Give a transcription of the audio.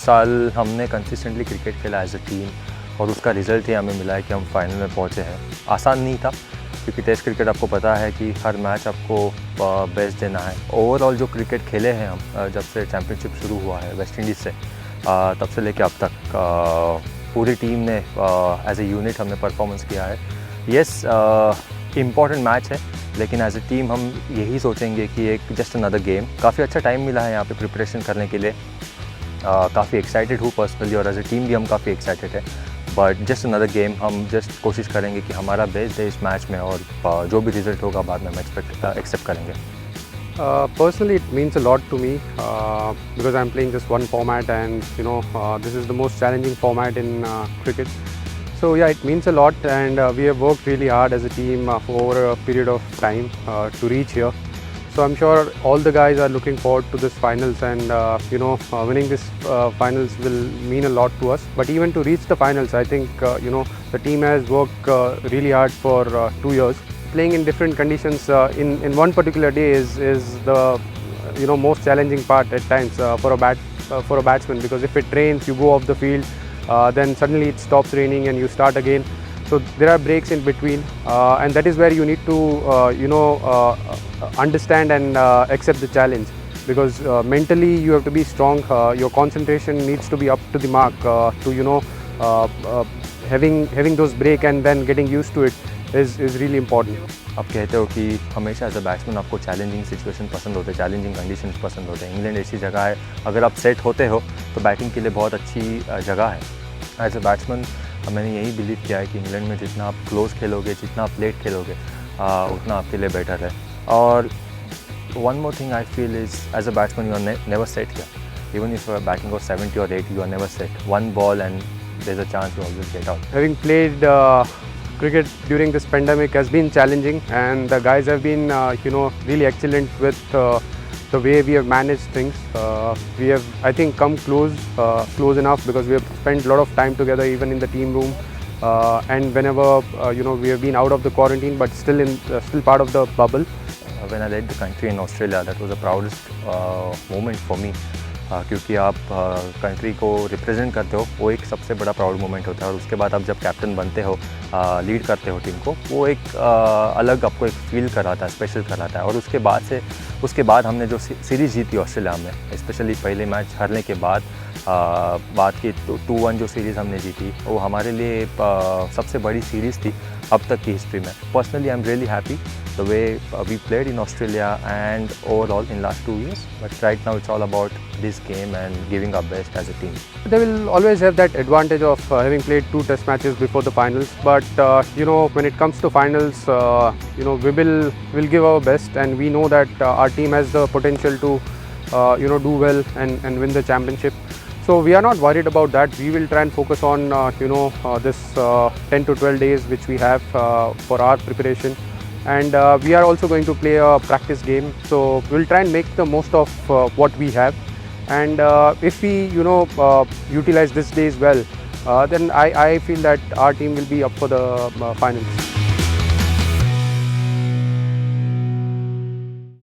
साल हमने consistently cricket खेला एज अ टीम और उसका रिज़ल्ट ही हमें मिला है कि हम फाइनल में पहुंचे हैं। आसान नहीं था क्योंकि टेस्ट क्रिकेट आपको पता है कि हर मैच आपको बेस्ट देना है। ओवरऑल जो क्रिकेट खेले हैं हम जब से चैम्पियनशिप शुरू हुआ है वेस्ट इंडीज़ से तब से लेके अब तक पूरी टीम ने एज ए यूनिट हमने परफॉर्मेंस किया है। येस इम्पॉर्टेंट मैच है लेकिन एज ए टीम हम यही सोचेंगे कि एक जस्ट अनदर गेम। काफ़ी अच्छा टाइम मिला है यहाँ पे प्रिपरेशन करने के लिए। काफ़ी एक्साइटेड हूँ पर्सनली और एज ए टीम भी हम काफ़ी एक्साइटेड है। बट जस्ट अनदर गेम हम जस्ट कोशिश करेंगे कि हमारा बेस्ट दे इस मैच में और जो भी रिजल्ट होगा बाद में हम एक्सेप्ट करेंगे। Personally, it means a lot to me because I'm playing just one format, and this is the most challenging format in cricket. So yeah, it means a lot, and we have worked really hard as a team for over a period of time to reach here. So I'm sure all the guys are looking forward to this finals, and winning this finals will mean a lot to us. But even to reach the finals, I think the team has worked really hard for 2 years. Playing in different conditions in one particular day is the most challenging part at times for a batsman, because if it rains, you go off the field, then suddenly it stops raining and you start again. So there are breaks in between, and that is where you need to understand and accept the challenge, because mentally you have to be strong. Your concentration needs to be up to the mark to having those break and then getting used to it is really important. आप कहते हो कि हमेशा as a batsman आपको challenging situation पसंद होते हैं, challenging conditions पसंद होते हैं। इंग्लैंड ऐसी जगह है, अगर आप सेट होते हो तो बैटिंग के लिए बहुत अच्छी जगह है। एज अ बैट्समैन मैंने यही बिलीव किया है कि इंग्लैंड में जितना आप क्लोज खेलोगे, जितना आप लेट खेलोगे उतना आपके लिए बेटर है। और one more thing I feel is as a batsman you are never set here. Even if batting for 70 or 80 you are never set. One ball and there is a chance you always get out. Having played cricket during this pandemic has been challenging, and the guys have been really excellent with the way we have managed things. We have, I think, come close enough, because we have spent a lot of time together even in the team room, and whenever we have been out of the quarantine but still part of the bubble. When I led the country in Australia, that was the proudest moment for me. क्योंकि आप country को represent करते हो, वो एक सबसे बड़ा proud moment होता है। और उसके बाद आप जब कैप्टन बनते हो, लीड करते हो टीम को, वो एक अलग आपको एक फील कराता है, स्पेशल कराता है। और उसके बाद हमने जो सीरीज़ जीती ऑस्ट्रेलिया में, स्पेशली पहले मैच हारने के बाद की 2-1 जो सीरीज़ हमने जीती, वो हमारे लिए सबसे बड़ी सीरीज़ थी अब तक की हिस्ट्री में। Personally I am really happy the way we played in Australia and overall in last 2 years. But right now it's all about this game and giving our best as a team. They will always have that advantage of having played 2 test matches before the finals. But when it comes to finals, we'll give our best, and we know that our team has the potential to do well and win the championship. So we are not worried about that. We will try and focus on this 10 to 12 days which we have for our preparation. And we are also going to play a practice game, so we'll try and make the most of what we have. And if we utilize this days well, then I feel that our team will be up for the finals.